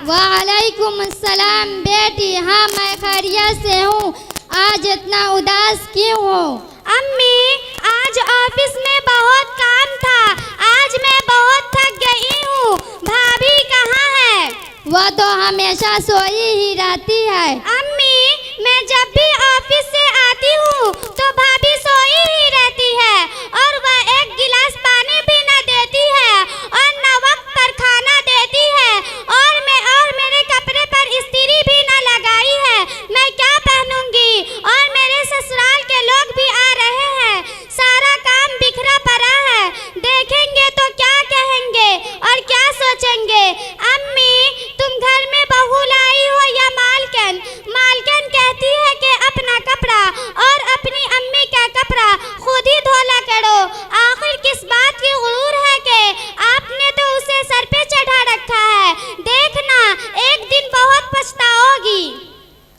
वालेकुम अस्सलाम बेटी। हाँ मैं खैरियत से हूँ। आज इतना उदास क्यों हो? अम्मी आज ऑफिस में बहुत काम था। आज मैं बहुत थक गई हूँ। भाभी कहाँ है? वह तो हमेशा सोई ही रहती है। अम्मी मैं जब भी ऑफिस से आती हूँ तो भाभी सोई ही रहती है और वह एक गिलास पानी भी न देती है और न वक्त पर खाना देती है और मेरे कपड़े पर इस्त्री भी न लगाई है। मैं क्या पहनूंगी? और मेरे ससुराल के लोग भी आ रहे हैं। सारा काम बिखरा पड़ा है। देखेंगे तो क्या कहेंगे और क्या सोचेंगे? अम्मी तुम घर में बहू लाई हो या मालकिन? मालकिन कहती है कि अपना कपड़ा और अपनी अम्मी का कपड़ा खुद ही धोला करो। आखिर किस बात की गुरूर है कि आपने तो उसे सर पे चढ़ा रखा है। देखना एक दिन बहुत पछताओगी।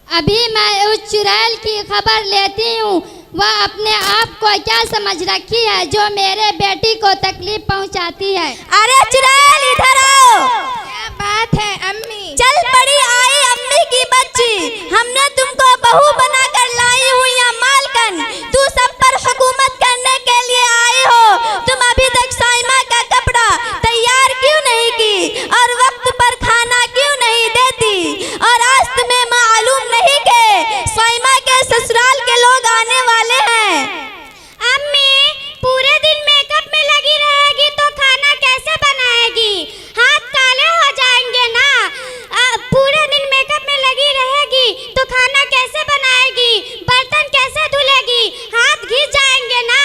अभी मैं उस चुड़ैल की खबर लेती हूँ। वह अपने आप को क्या समझ रखी है जो मेरे बेटी को तकलीफ पहुँचाती है। अरे चुड़ैल इधर आओ। क्या बात है अम्मी? चल पड़ी आई अम्मी की बच्ची। हमने तुमको बहू बनाकर लाई हुई या मालकन? तू सब पर हुकूमत करने के लिए आई हो। तुम अभी तक साइमा का कपड़ा तैयार क्यों नहीं की और वक्त पर खाना क्यों नहीं देती? और आज तुम्हें मालूम नहीं कि साइमा के ससुराल के लोग आने वाले हैं। अम्मी पूरे दिन मेकअप में लगी रहेगी तो खाना कैसे बनाएगी? हाथ काले हो जाएंगे ना। पूरे दिन मेकअप में लगी रहेगी तो खाना कैसे बनाएगी? बर्तन कैसे धुलेगी? हाथ घिस जाएंगे ना।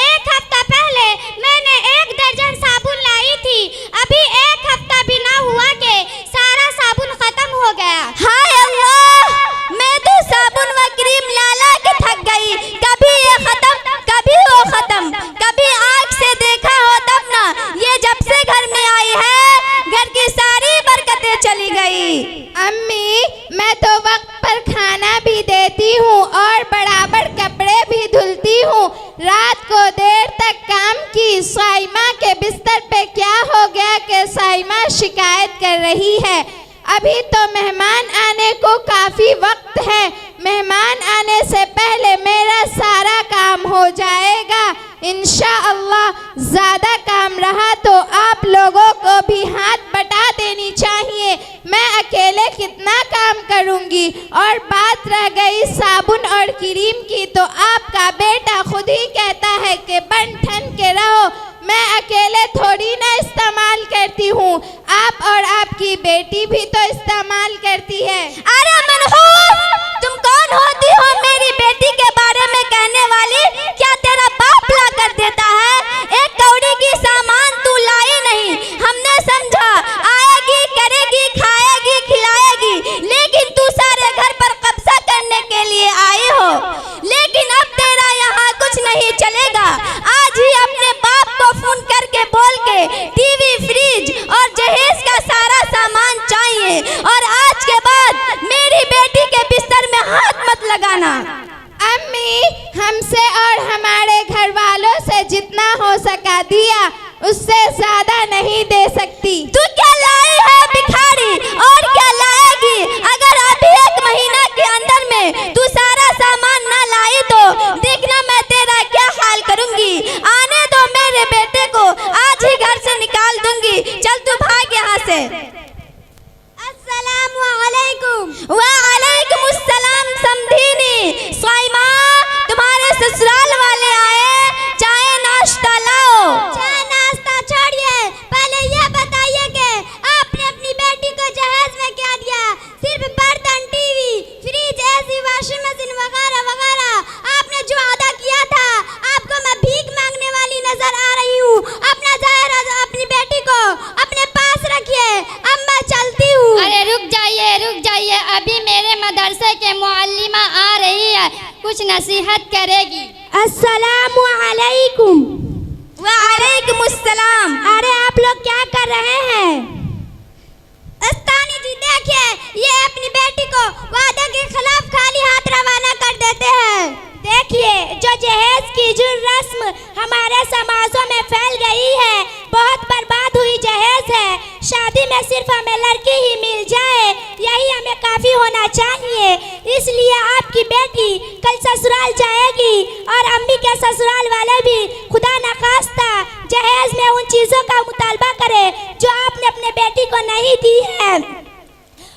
एक हफ्ता पहले मैंने 1 दर्जन साबुन लाई थी। अभी 1 हफ्ता भी ना हुआ कि सारा साबुन खत्म हो गया। हाय अल्लाह, मैं तो साबुन व क्रीम ला के थक गई। कभी ये खत्म कभी वो खत्म। कभी आँख से देखा हो तब ना। ये जब से घर में आई है घर की सारी बरकतें चली गई। अम्मी मैं तो वक्त पर खाना भी देती हूँ और बराबर कपड़े भी धुलती हूँ। रात को देर तक काम की। साइमा के बिस्तर पे क्या हो गया कि साइमा शिकायत कर रही है? अभी तो मेहमान आने को काफ़ी वक्त है। मेहमान आने से पहले मेरा सारा काम हो जाएगा इंशाअल्लाह। ज़्यादा काम रहा तो आप लोगों को भी हाथ बटा देनी चाहिए। मैं अकेले कितना काम करूंगी। और बात रह गई साबुन और क्रीम की तो आपका बेटा खुद ही कहता है कि बन ठन के रहो। मैं अकेले थोड़ी ना इस्तेमाल करती हूँ। आप और आपकी बेटी भी तो इस्तेमाल करती है। अरे मनहूस, तुम कौन होती हो मेरी बेटी के बारे में कहने वाली? क्या तेरा बाप ला कर देता है? एक कौड़ी की सामान तू लाई नहीं। हमने समझा आएगी करेगी खाएगी खिलाएगी, लेकिन तू सारे घर पर कब्जा करने के लिए आई हो। लेकिन अब तेरा यहाँ कुछ नहीं चलेगा। आज ही अपने बाप को फोन करके बोल के टीवी फ्रिज और जहेज का सारा सामान चाहिए और आज के बाद मेरी बेटी के बिस्तर में हाथ मत लगाना। अम्मी हमसे और हमारे घर वालों से जितना हो सका दिया, उससे ज्यादा नहीं दे सकती। तू क्या लाई है भिखारी और क्या लाएगी? अगर अभी 1 महीना के अंदर में तू सारा सामान ना लाई तो देखना मैं तेरा क्या हाल करूंगी। आने दो मेरे बेटे को, आज ही घर से निकाल दूंगी। चल तू भाग यहाँ से। अस्सलामु अलैकुम। वालेकुम अस्सलाम समधीनी। साइमा तुम्हारे ससुराल वाले आए, चाय नाश्ता लाओ। चाय नाश्ता छोड़िए, पहले ये बताइए कि आपने अपनी बेटी को जहेज में क्या दिया? सिर्फ बर्तन, TV, fridge, AC, washing machine वगैरह वगैरह। आपने जो वादा किया था, आपको मैं भीख मांगने वाली नजर आ रही हूँ। अपना जहेज अपनी बेटी को अपने पास रखिए। अब मैं चलती हूँ। अरे रुक जाइए। अभी मेरे मदरसे के मुअल्लिमा आ रही है, कुछ नसीहत करेगी। अस्सलामु अलैकुम। वालेकुम अस्सलाम। अरे आप लोग क्या कर रहे हैं? अस्तानी जी देखिए, ये अपनी बेटी को वादे के खिलाफ खाली हाथ रवाना कर देते हैं। देखिए जो जहेज की जो रस्म हमारे समाजों में फैल गई है, बहुत बर्बाद हुई जहेज है। शादी जिंदगी में सिर्फ हमें लड़की ही मिल जाए, यही हमें काफी होना चाहिए। इसलिए आपकी बेटी कल ससुराल जाएगी और अम्मी के ससुराल वाले भी खुदा न खास्ता जहेज में उन चीजों का मुतालबा करे जो आपने अपने बेटी को नहीं दी है,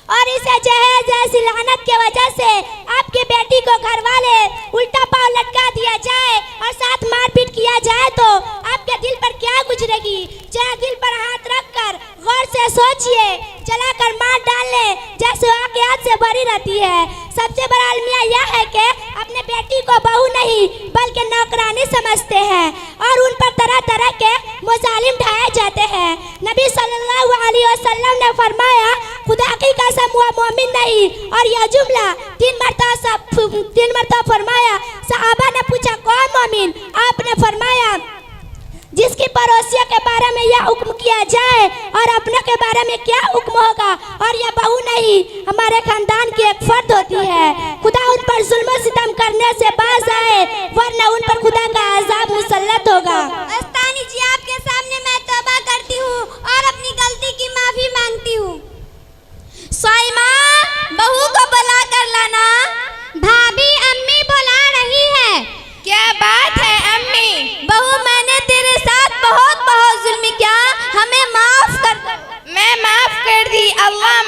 और इसे जहेज ऐसी लानत के वजह से आपके बेटी को घर वाले उल्टा पांव लटका दिया जाए और साथ मारपीट किया जाए तो आपके दिल पर क्या गुजरेगी? जरा दिल पर हाथ रखकर गौर से सोचिए, जलाकर मार डालने जैसे वाकयात से भरी रहती है। सबसे बड़ा अलमिया यह है कि अपने बेटी को बहू नहीं बल्कि नौकरानी समझते हैं और उन पर तरह तरह के मुजालिम ढाए जाते हैं। नबी सल्लल्लाहु अलैहि वसल्लम ने फरमाया, खुदा की कसम हुआ मोमिन नहीं, और यह जुमला 3 मरतबा फरमाया। सहाबा ने पूछा, कौन मोमिन? आपने फरमाया, जिसकी पड़ोसियों के बारे में यह हुक्म किया जाए और अपने के बारे में क्या हुक्म होगा, और यह बहू नहीं हमारे खानदान की एक फर्द होती है। खुदा उन पर जुल्म सितम करने से बाज आए, वरना उन पर खुदा का अजाब मुसल्लत होगा। अस्तानी जी, आपके सामने मैं तौबा करती हूँ और अपनी गलती की माफी मांगती हूँ। साइमा, बहू को बुला कर लाना। भाभी, अम्मी बुला रही है। क्या बात है अम्मी? बहू, मैंने तेरे साथ बहुत बहुत जुल्म किया, हमें माफ कर। मैं माफ कर दी, अल्लाह